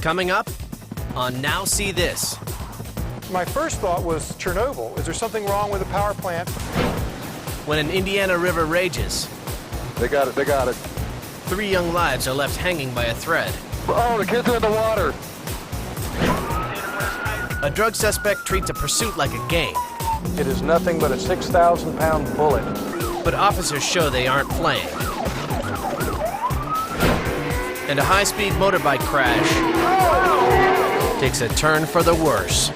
Coming up on Now See This. My first thought was Chernobyl. Is there something wrong with the power plant? When an Indiana river rages, They got it. 3 young lives are left hanging by a thread. Oh, the kids are in the water. A drug suspect treats a pursuit like a game, It is nothing but a 6,000-pound bullet. but officers show they aren't playing. And a high-speed motorbike crash takes a turn for the worse.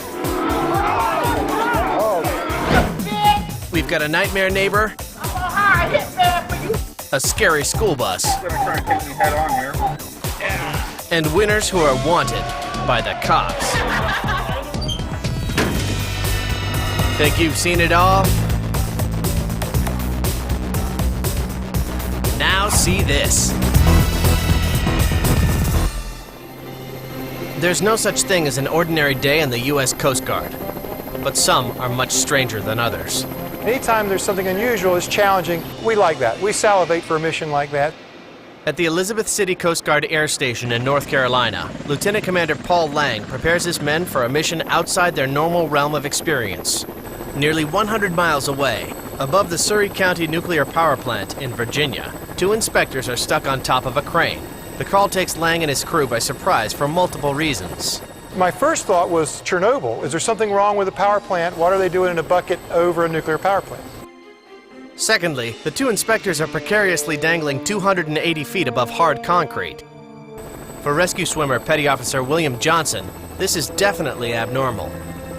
We've got a nightmare neighbor, a scary school bus, and winners who are wanted by the cops. Think you've seen it all? Now see this. There's no such thing as an ordinary day in the U.S. Coast Guard, but some are much stranger than others. Anytime there's something unusual, it's challenging, we like that. We salivate for a mission like that. At the Elizabeth City Coast Guard Air Station in North Carolina, Lieutenant Commander Paul Lang prepares his men for a mission outside their normal realm of experience. Nearly 100 miles away, above the Surry County Nuclear Power Plant in Virginia, 2 inspectors are stuck on top of a crane. The call takes Lang and his crew by surprise for multiple reasons. My first thought was Chernobyl. Is there something wrong with the power plant? What are they doing in a bucket over a nuclear power plant? Secondly, the 2 inspectors are precariously dangling 280 feet above hard concrete. For rescue swimmer Petty Officer William Johnson, this is definitely abnormal.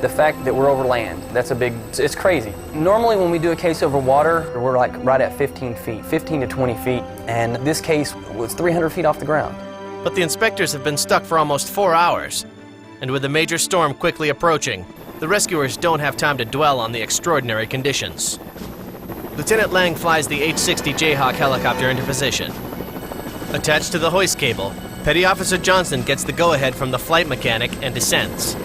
The fact that we're over land, it's crazy. Normally when we do a case over water, we're like right at 15 feet, 15 to 20 feet, and this case was 300 feet off the ground. But the inspectors have been stuck for almost 4 hours, and with a major storm quickly approaching, the rescuers don't have time to dwell on the extraordinary conditions. Lieutenant Lang flies the H-60 Jayhawk helicopter into position. Attached to the hoist cable, Petty Officer Johnson gets the go-ahead from the flight mechanic and descends.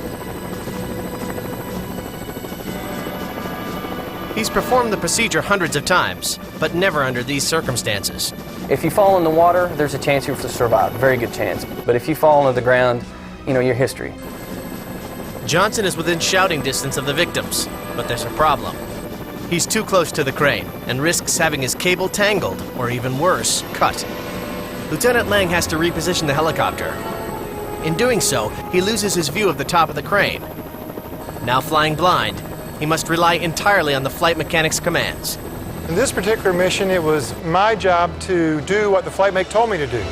He's performed the procedure hundreds of times, but never under these circumstances. If you fall in the water, there's a chance you'll survive, very good chance. But if you fall into the ground, you're history. Johnson is within shouting distance of the victims, but there's a problem. He's too close to the crane and risks having his cable tangled, or even worse, cut. Lieutenant Lang has to reposition the helicopter. In doing so, he loses his view of the top of the crane. Now flying blind, he must rely entirely on the flight mechanic's commands. In this particular mission, it was my job to do what the flight mech told me to do.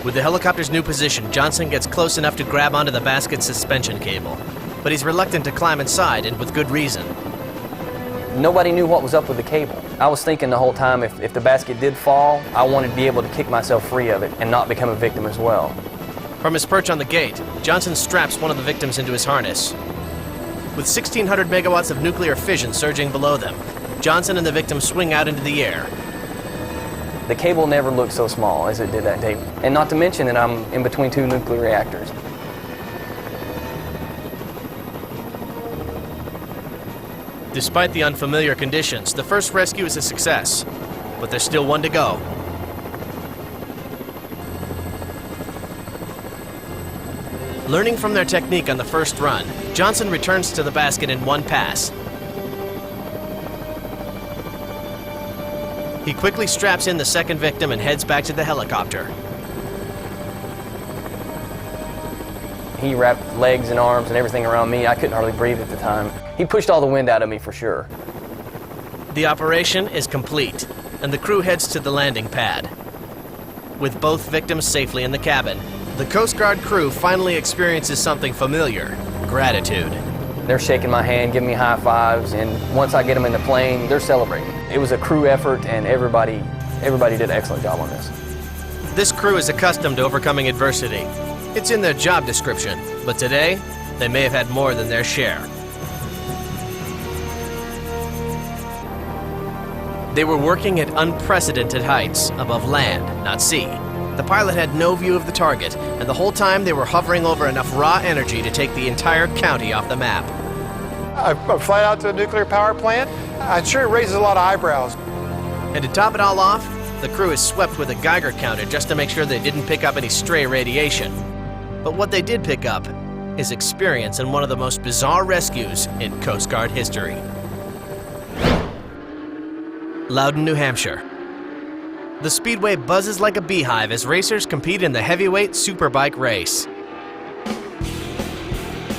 With the helicopter's new position, Johnson gets close enough to grab onto the basket's suspension cable, but he's reluctant to climb inside, and with good reason. Nobody knew what was up with the cable. I was thinking the whole time if the basket did fall, I wanted to be able to kick myself free of it and not become a victim as well. From his perch on the gate, Johnson straps one of the victims into his harness. With 1,600 megawatts of nuclear fission surging below them, Johnson and the victim swing out into the air. The cable never looked so small as it did that day. And not to mention that I'm in between 2 nuclear reactors. Despite the unfamiliar conditions, the first rescue is a success, but there's still one to go. Learning from their technique on the first run, Johnson returns to the basket in one pass. He quickly straps in the second victim and heads back to the helicopter. He wrapped legs and arms and everything around me. I couldn't hardly breathe at the time. He pushed all the wind out of me for sure. The operation is complete, and the crew heads to the landing pad. With both victims safely in the cabin, the Coast Guard crew finally experiences something familiar: gratitude. They're shaking my hand, giving me high fives, and once I get them in the plane, they're celebrating. It was a crew effort, and everybody did an excellent job on this. This crew is accustomed to overcoming adversity. It's in their job description, but today, they may have had more than their share. They were working at unprecedented heights above land, not sea. The pilot had no view of the target, and the whole time they were hovering over enough raw energy to take the entire county off the map. I fly out to a nuclear power plant. I'm sure it raises a lot of eyebrows. And to top it all off, the crew is swept with a Geiger counter just to make sure they didn't pick up any stray radiation. But what they did pick up is experience in one of the most bizarre rescues in Coast Guard history. Loudon, New Hampshire. The speedway buzzes like a beehive as racers compete in the heavyweight superbike race.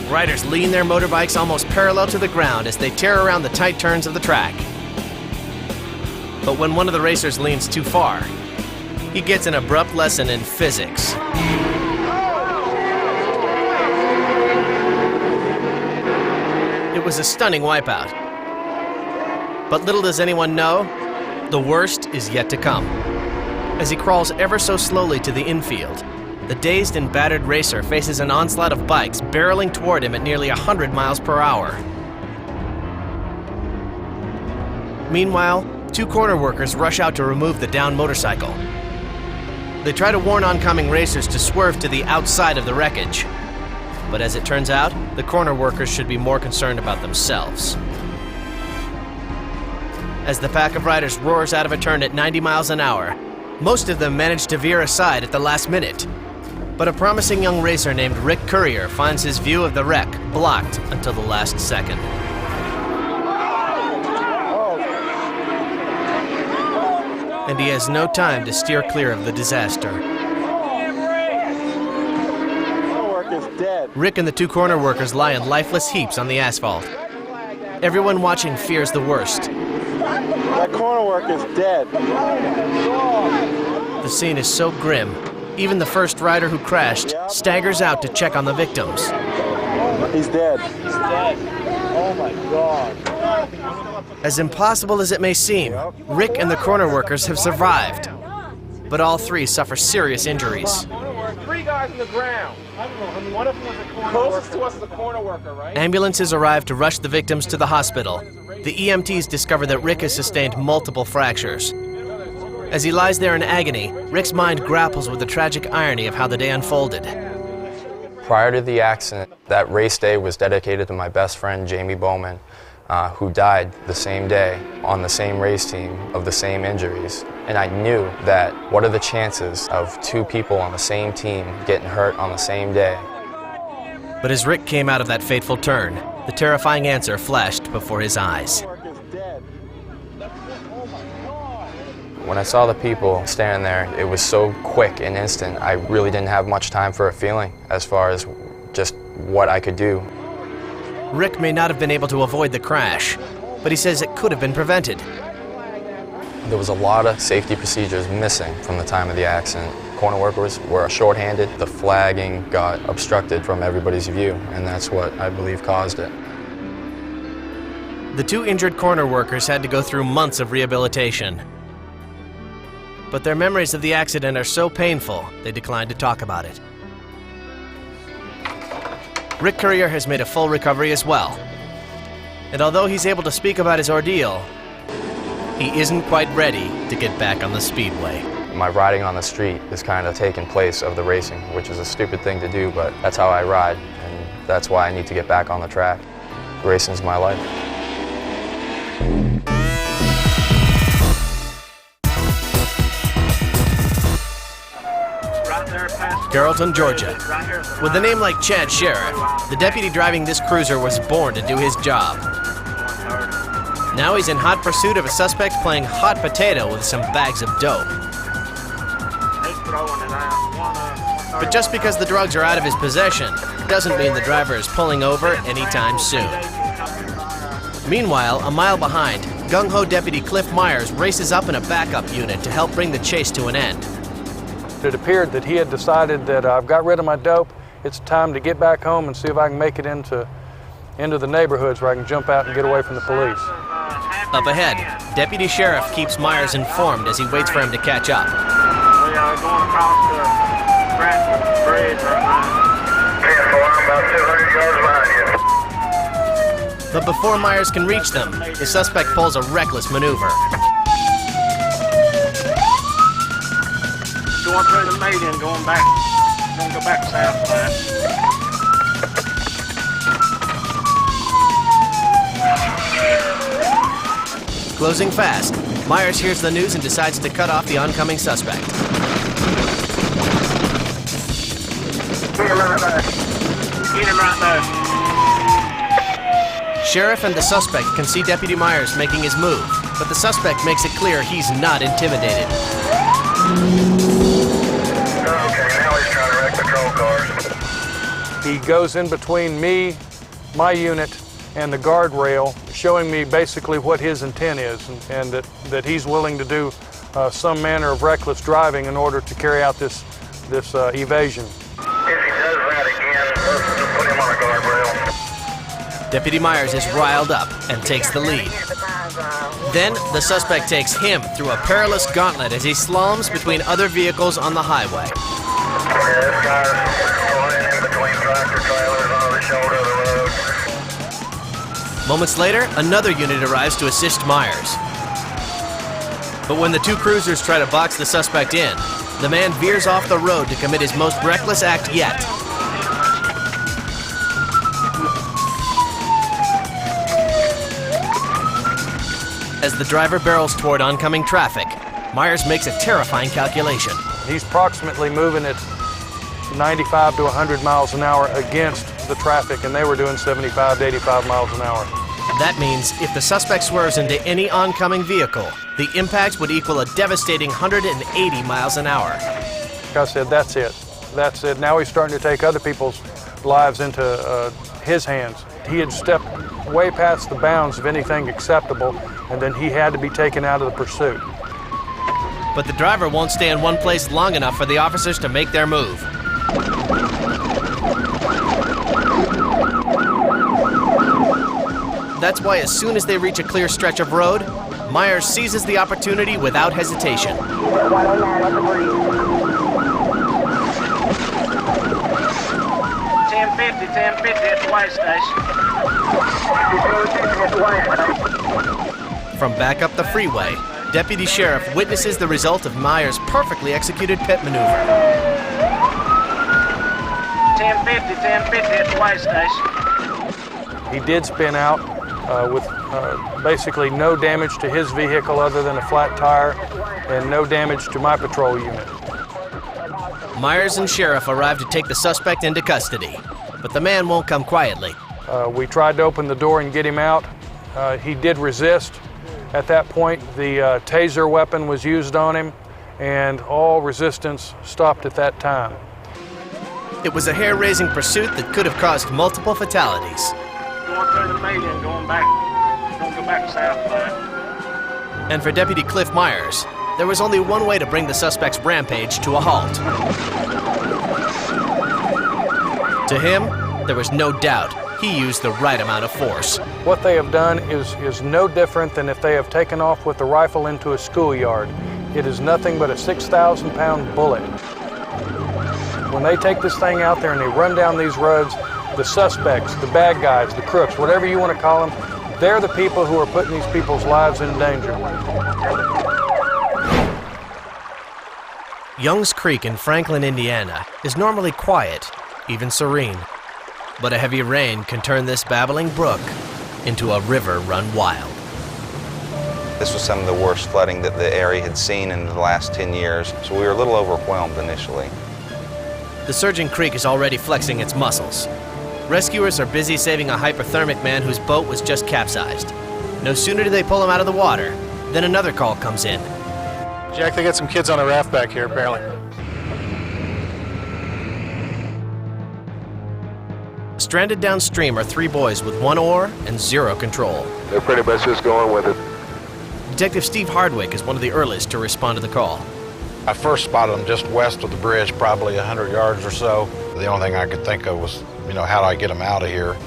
Riders lean their motorbikes almost parallel to the ground as they tear around the tight turns of the track. But when one of the racers leans too far, he gets an abrupt lesson in physics. It was a stunning wipeout. But little does anyone know, the worst is yet to come. As he crawls ever so slowly to the infield, the dazed and battered racer faces an onslaught of bikes barreling toward him at nearly 100 miles per hour. Meanwhile, two corner workers rush out to remove the downed motorcycle. They try to warn oncoming racers to swerve to the outside of the wreckage. But as it turns out, the corner workers should be more concerned about themselves. As the pack of riders roars out of a turn at 90 miles an hour, most of them manage to veer aside at the last minute. But a promising young racer named Rick Currier finds his view of the wreck blocked until the last second. And he has no time to steer clear of the disaster. Rick and the two corner workers lie in lifeless heaps on the asphalt. Everyone watching fears the worst. That corner worker's dead. The scene is so grim, even the first rider who crashed staggers out to check on the victims. He's dead. He's dead. Oh my God. As impossible as it may seem, Rick and the corner workers have survived. But all three suffer serious injuries. 3 guys on the ground. I don't know. I mean, one of them was a corner closest worker. To us is the corner worker, right? Ambulances arrive to rush the victims to the hospital. The EMTs discover that Rick has sustained multiple fractures. As he lies there in agony, Rick's mind grapples with the tragic irony of how the day unfolded. Prior to the accident, that race day was dedicated to my best friend, Jamie Bowman, who died the same day on the same race team of the same injuries. And I knew that what are the chances of 2 people on the same team getting hurt on the same day? But as Rick came out of that fateful turn, the terrifying answer flashed before his eyes. When I saw the people standing there, it was so quick and instant. I really didn't have much time for a feeling as far as just what I could do. Rick may not have been able to avoid the crash, but he says it could have been prevented. There was a lot of safety procedures missing from the time of the accident. Corner workers were shorthanded. The flagging got obstructed from everybody's view, and that's what I believe caused it. The 2 injured corner workers had to go through months of rehabilitation. But their memories of the accident are so painful, they declined to talk about it. Rick Currier has made a full recovery as well. And although he's able to speak about his ordeal, he isn't quite ready to get back on the speedway. My riding on the street is kind of taking place of the racing, which is a stupid thing to do, but that's how I ride, and that's why I need to get back on the track. Racing's my life. Carrollton, Georgia. With a name like Chad Sheriff, the deputy driving this cruiser was born to do his job. Now he's in hot pursuit of a suspect playing hot potato with some bags of dope. But just because the drugs are out of his possession doesn't mean the driver is pulling over anytime soon. Meanwhile, a mile behind, gung-ho Deputy Cliff Myers races up in a backup unit to help bring the chase to an end. It appeared that he had decided that I've got rid of my dope. It's time to get back home and see if I can make it into the neighborhoods where I can jump out and get away from the police. Up ahead, Deputy Sheriff keeps Myers informed as he waits for him to catch up. We are going across the Grant Bridge right now. 10-4, I'm about 200 yards behind you. But before Myers can reach them, the suspect pulls a reckless maneuver. Going through the median, going back. Gonna go back south line. Closing fast, Myers hears the news and decides to cut off the oncoming suspect. Get him right there. Get him right there. Sheriff and the suspect can see Deputy Myers making his move, but the suspect makes it clear he's not intimidated. Okay, now he's trying to wreck patrol cars. He goes in between me, my unit, and the guardrail, showing me basically what his intent is, and that he's willing to do some manner of reckless driving in order to carry out this evasion. If he does that again, let's put him on a guardrail. Deputy Myers is riled up and takes the lead. Then, the suspect takes him through a perilous gauntlet as he slaloms between other vehicles on the highway. Yeah, this guy's running in between tractor trailers on the shoulder of the road. Moments later, another unit arrives to assist Myers. But when the two cruisers try to box the suspect in, the man veers off the road to commit his most reckless act yet. As the driver barrels toward oncoming traffic, Myers makes a terrifying calculation. He's approximately moving at 95 to 100 miles an hour against the traffic, and they were doing 75 to 85 miles an hour. That means if the suspect swerves into any oncoming vehicle, the impact would equal a devastating 180 miles an hour. Like I said, that's it. That's it. Now he's starting to take other people's lives into his hands. He had stepped way past the bounds of anything acceptable, and then he had to be taken out of the pursuit. But the driver won't stay in one place long enough for the officers to make their move. That's why as soon as they reach a clear stretch of road, Myers seizes the opportunity without hesitation. 1050 at the way station. From back up the freeway, Deputy Sheriff witnesses the result of Myers' perfectly executed pit maneuver. 1050 at the way station. He did spin out with basically no damage to his vehicle other than a flat tire, and no damage to my patrol unit. Myers and Sheriff arrive to take the suspect into custody, but the man won't come quietly. We tried to open the door and get him out. He did resist. At that point, the taser weapon was used on him, and all resistance stopped at that time. It was a hair-raising pursuit that could have caused multiple fatalities. Going through the median, going back, don't go back south back. And for Deputy Cliff Myers, there was only one way to bring the suspect's rampage to a halt. To him, there was no doubt he used the right amount of force. What they have done is no different than if they have taken off with a rifle into a schoolyard. It is nothing but a 6,000-pound bullet. When they take this thing out there and they run down these roads, the suspects, the bad guys, the crooks, whatever you want to call them, they're the people who are putting these people's lives in danger. Young's Creek in Franklin, Indiana is normally quiet, even serene. But a heavy rain can turn this babbling brook into a river run wild. This was some of the worst flooding that the area had seen in the last 10 years, so we were a little overwhelmed initially. The surging creek is already flexing its muscles. Rescuers are busy saving a hypothermic man whose boat was just capsized. No sooner do they pull him out of the water than another call comes in. Jack, they got some kids on a raft back here, apparently. Stranded downstream are 3 boys with 1 oar and 0 control. They're pretty much just going with it. Detective Steve Hardwick is one of the earliest to respond to the call. I first spotted them just west of the bridge, probably 100 yards or so. The only thing I could think of was, how do I get them out of here?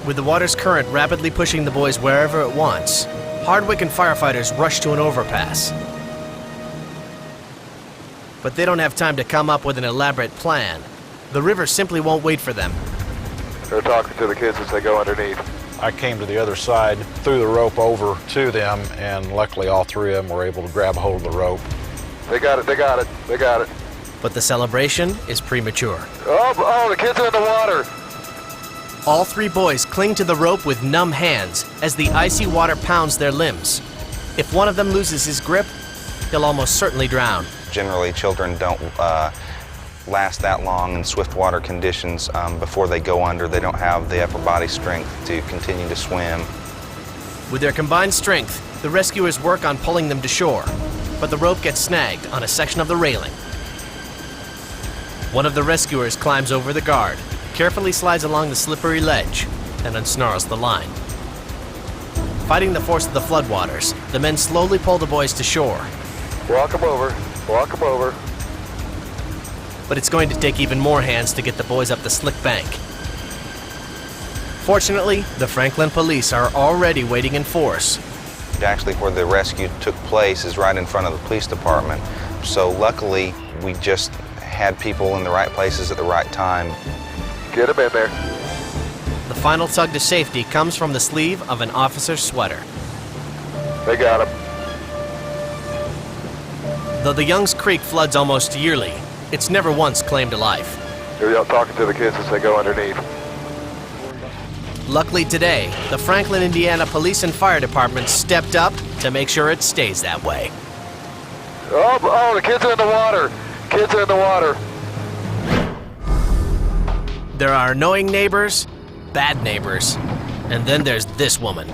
With the water's current rapidly pushing the boys wherever it wants, Hardwick and firefighters rush to an overpass. But they don't have time to come up with an elaborate plan. The river simply won't wait for them. They're talking to the kids as they go underneath. I came to the other side, threw the rope over to them, and luckily all 3 of them were able to grab a hold of the rope. They got it, they got it, they got it. But the celebration is premature. Oh, the kids are in the water. All 3 boys cling to the rope with numb hands as the icy water pounds their limbs. If one of them loses his grip, he'll almost certainly drown. Generally, children don't last that long in swift water conditions before they go under. They don't have the upper body strength to continue to swim. With their combined strength, the rescuers work on pulling them to shore, but the rope gets snagged on a section of the railing. One of the rescuers climbs over the guard, carefully slides along the slippery ledge, and unsnarls the line. Fighting the force of the floodwaters, the men slowly pull the boys to shore. Walk them over. Walk them over. But it's going to take even more hands to get the boys up the slick bank. Fortunately, the Franklin police are already waiting in force. Actually, where the rescue took place is right in front of the police department. So luckily, we just had people in the right places at the right time. Get them in there. The final tug to safety comes from the sleeve of an officer's sweater. They got him. Though the Youngs Creek floods almost yearly, it's never once claimed a life. They're out talking to the kids as they go underneath. Luckily today, the Franklin, Indiana Police and Fire Department stepped up to make sure it stays that way. Oh, the kids are in the water. Kids are in the water. There are annoying neighbors, bad neighbors, and then there's this woman.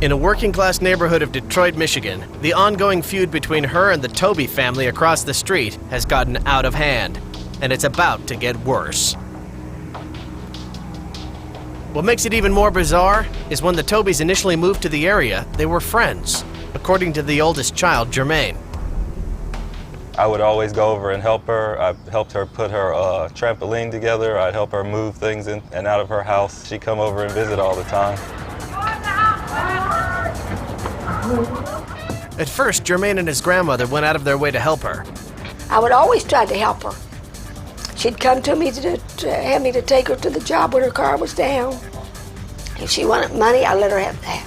In a working-class neighborhood of Detroit, Michigan, the ongoing feud between her and the Toby family across the street has gotten out of hand, and it's about to get worse. What makes it even more bizarre is when the Tobys initially moved to the area, they were friends, according to the oldest child, Jermaine. I would always go over and help her. I helped her put her trampoline together. I'd help her move things in and out of her house. She'd come over and visit all the time. At first, Jermaine and his grandmother went out of their way to help her. I would always try to help her. She'd come to me to have me to take her to the job when her car was down. If she wanted money, I let her have that.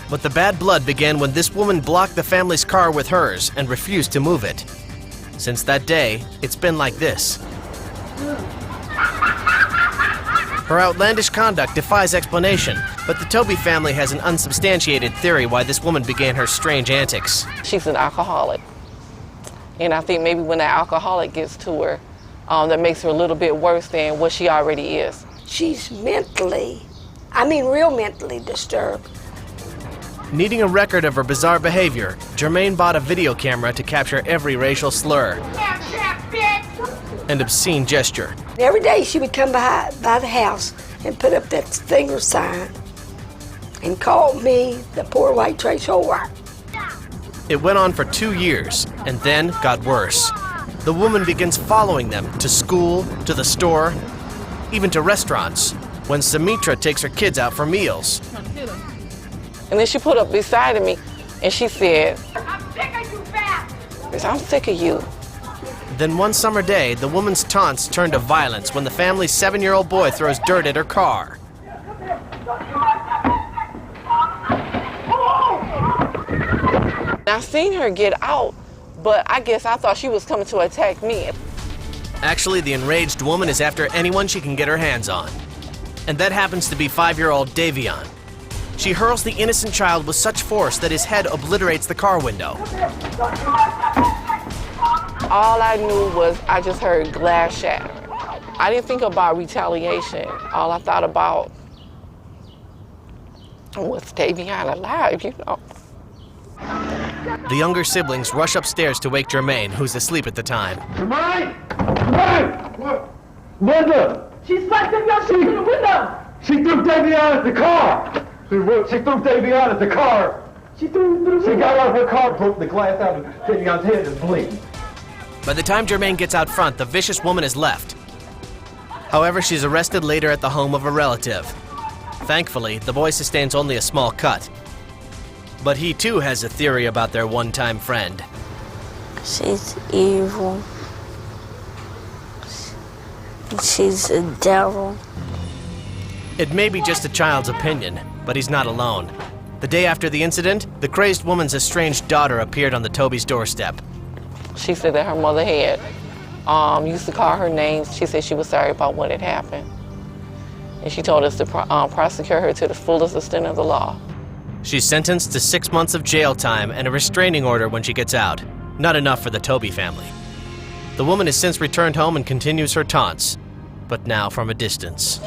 But the bad blood began when this woman blocked the family's car with hers and refused to move it. Since that day, it's been like this. Her outlandish conduct defies explanation, but the Toby family has an unsubstantiated theory why this woman began her strange antics. She's an alcoholic. And I think maybe when that alcoholic gets to her, that makes her a little bit worse than what she already is. She's real mentally disturbed. Needing a record of her bizarre behavior, Jermaine bought a video camera to capture every racial slur and obscene gesture. Every day she would come by the house and put up that finger sign and call me the poor white trash whore. It went on for 2 years and then got worse. The woman begins following them to school, to the store, even to restaurants, when Sumitra takes her kids out for meals. And then she put up beside me and she said, "I'm sick of you, bastards. I'm sick of you." Then one summer day, the woman's taunts turn to violence when the family's 7-year-old boy throws dirt at her car. I seen her get out, but I guess I thought she was coming to attack me. Actually, the enraged woman is after anyone she can get her hands on. And that happens to be 5-year-old Davion. She hurls the innocent child with such force that his head obliterates the car window. All I knew was I just heard glass shatter. I didn't think about retaliation. All I thought about was Davion alive, you know. The younger siblings rush upstairs to wake Jermaine, who's asleep at the time. Jermaine! Jermaine! What? Linda! She slammed Davion through the window! She threw Davion at the car! She threw Davion at the car! She got out of her car, broke the glass out of Davion's head and bleeding. By the time Jermaine gets out front, the vicious woman is left. However, she's arrested later at the home of a relative. Thankfully, the boy sustains only a small cut. But he too has a theory about their one-time friend. She's evil. She's a devil. It may be just a child's opinion, but he's not alone. The day after the incident, the crazed woman's estranged daughter appeared on the Toby's doorstep. She said that her mother had used to call her names. She said she was sorry about what had happened. And she told us to prosecute her to the fullest extent of the law. She's sentenced to 6 months of jail time and a restraining order when she gets out. Not enough for the Toby family. The woman has since returned home and continues her taunts, but now from a distance.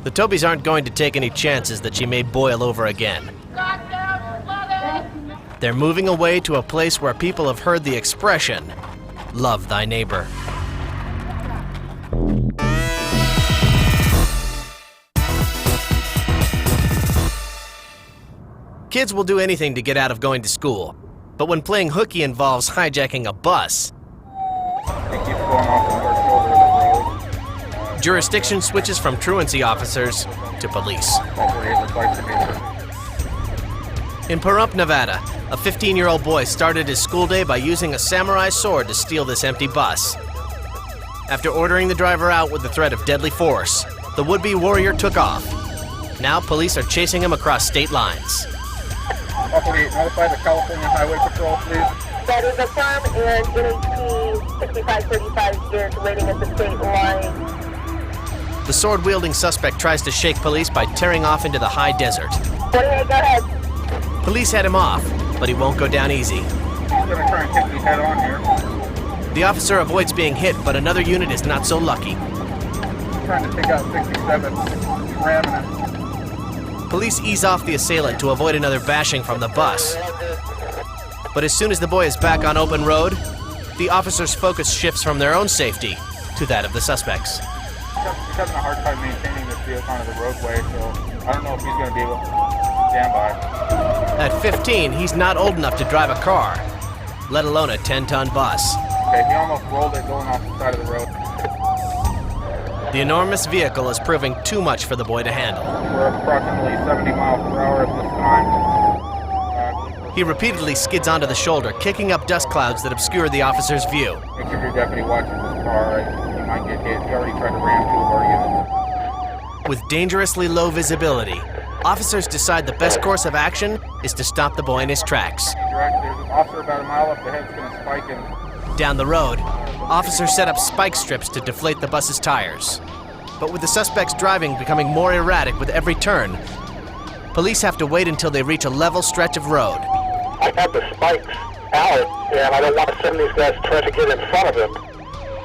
The Tobys aren't going to take any chances that she may boil over again. They're moving away to a place where people have heard the expression, "Love thy neighbor." Kids will do anything to get out of going to school, but when playing hooky involves hijacking a bus, jurisdiction switches from truancy officers to police. In Pahrump, Nevada, a 15-year-old boy started his school day by using a samurai sword to steal this empty bus. After ordering the driver out with the threat of deadly force, the would-be warrior took off. Now police are chasing him across state lines. Notify the California Highway Patrol, please. That is affirmed, and E16 6535 is waiting at the state line. The sword-wielding suspect tries to shake police by tearing off into the high desert. 28, go ahead. Police head him off, but he won't go down easy. He's going to try and hit me head on here. The officer avoids being hit, but another unit is not so lucky. Trying to take out 67, ramming it. Police ease off the assailant to avoid another bashing from the bus. But as soon as the boy is back on open road, the officer's focus shifts from their own safety to that of the suspects. He's having a hard time maintaining this vehicle onto the roadway, so I don't know if he's going to be able to stand by. At 15, he's not old enough to drive a car, let alone a 10-ton bus. Okay, he almost rolled it going off the side of the road. The enormous vehicle is proving too much for the boy to handle. We're approximately 70 miles per hour at this time. He repeatedly skids onto the shoulder, kicking up dust clouds that obscure the officer's view. Make sure your deputy watches this car. He might get hit. He already tried to ram 2 of our units. With dangerously low visibility, officers decide the best course of action is to stop the boy in his tracks. There's an officer about a mile up ahead that's going to spike him. Down the road, officers set up spike strips to deflate the bus's tires. But with the suspect's driving becoming more erratic with every turn, police have to wait until they reach a level stretch of road. I got the spikes out, and I don't want to send these guys trying to get in front of him.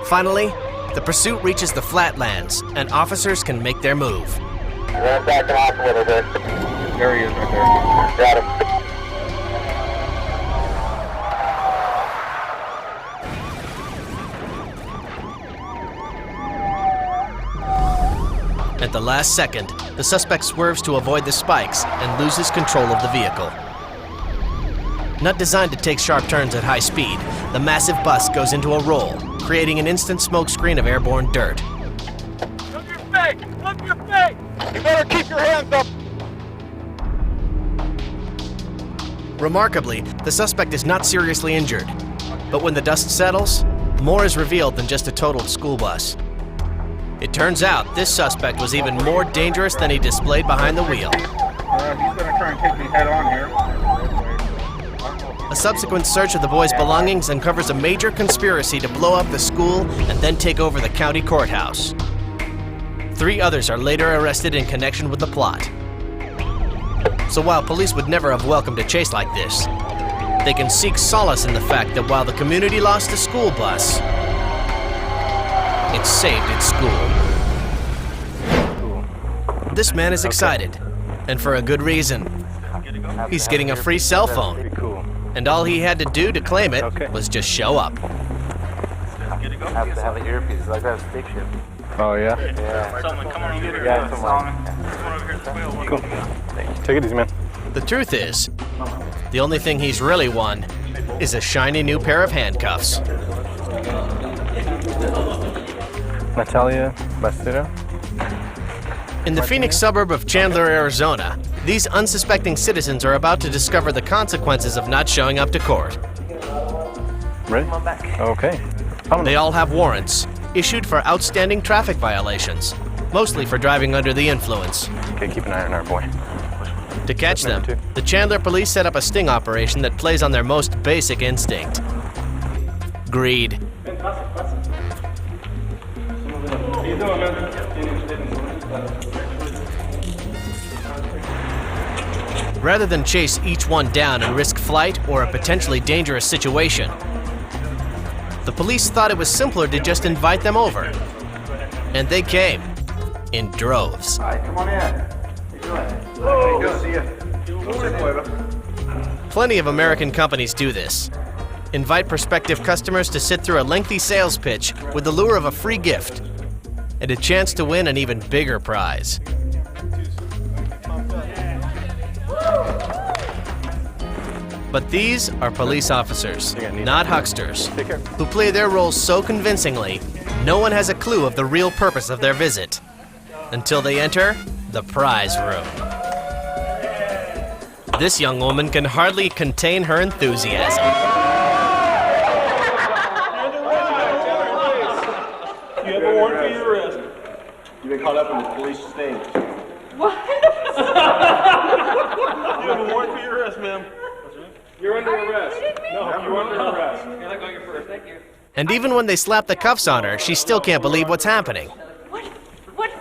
Finally, the pursuit reaches the flatlands, and officers can make their move. Ran back and off a little bit. There he is right there. Got him. At the last second, the suspect swerves to avoid the spikes and loses control of the vehicle. Not designed to take sharp turns at high speed, the massive bus goes into a roll, creating an instant smoke screen of airborne dirt. Look your face! Look your face! You better keep your hands up! Remarkably, the suspect is not seriously injured. But when the dust settles, more is revealed than just a totaled school bus. It turns out this suspect was even more dangerous than he displayed behind the wheel. He's going to try and take me head on here. A subsequent search of the boy's belongings uncovers a major conspiracy to blow up the school and then take over the county courthouse. 3 others are later arrested in connection with the plot. So while police would never have welcomed a chase like this, they can seek solace in the fact that while the community lost a school bus, it saved its school. This man is excited, and for a good reason. He's getting a free cell phone, and all he had to do to claim it was just show up. Have to have an earpiece, like that stick shift. Oh, yeah? Yeah. Someone, come on over here. Yeah, someone. Come on over here at the wheel. Cool. Take it easy, man. The truth is, the only thing he's really won is a shiny new pair of handcuffs. Natalia Bastida. In the Phoenix suburb of Chandler, Arizona, these unsuspecting citizens are about to discover the consequences of not showing up to court. Ready? Okay. They all have warrants, issued for outstanding traffic violations, mostly for driving under the influence. Okay, keep an eye on our boy. To catch them, the Chandler police set up a sting operation that plays on their most basic instinct: greed. Rather than chase each one down and risk flight or a potentially dangerous situation, the police thought it was simpler to just invite them over. And they came in droves. All right, come on in. How you doing? Good to see you. Plenty of American companies do this. Invite prospective customers to sit through a lengthy sales pitch with the lure of a free gift and a chance to win an even bigger prize. But these are police officers, not hucksters, who play their roles so convincingly, no one has a clue of the real purpose of their visit until they enter the prize room. This young woman can hardly contain her enthusiasm. You have a warrant for your arrest. You've been caught up in the police sting. What? You have a warrant for your arrest, ma'am. You're under arrest. No, you're under arrest. You're not going first. Thank you. And even when they slap the cuffs on her, she still can't believe what's happening. What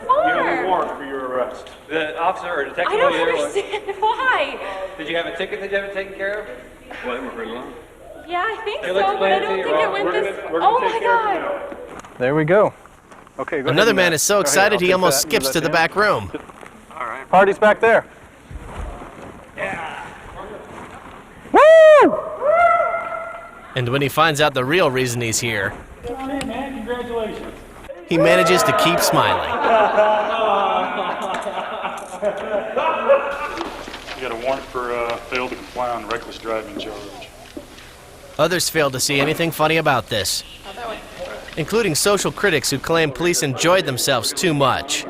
for? You have a warrant for your arrest. The officer or detective? I don't understand. Why? Did you have a ticket that you haven't taken care of? Well, they were pretty long. Yeah, I think so, but I don't think it went this... Oh my God! There we go. Okay, go Another man is so excited he almost skips to the back room. All right. Party's back there. And when he finds out the real reason he's here, Come on in, man. Congratulations. he manages to keep smiling. You got a warrant for failed to comply on reckless driving charge. Others fail to see anything funny about this, including social critics who claim police enjoyed themselves too much.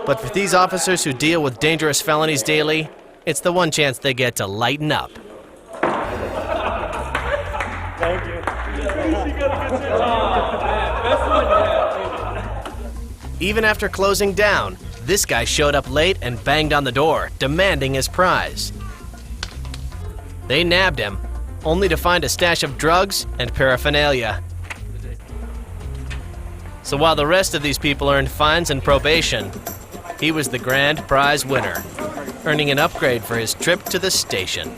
But for these officers who deal with dangerous felonies daily, it's the one chance they get to lighten up. Thank you. Even after closing down, this guy showed up late and banged on the door, demanding his prize. They nabbed him, only to find a stash of drugs and paraphernalia. So while the rest of these people earned fines and probation, he was the grand prize winner, earning an upgrade for his trip to the station.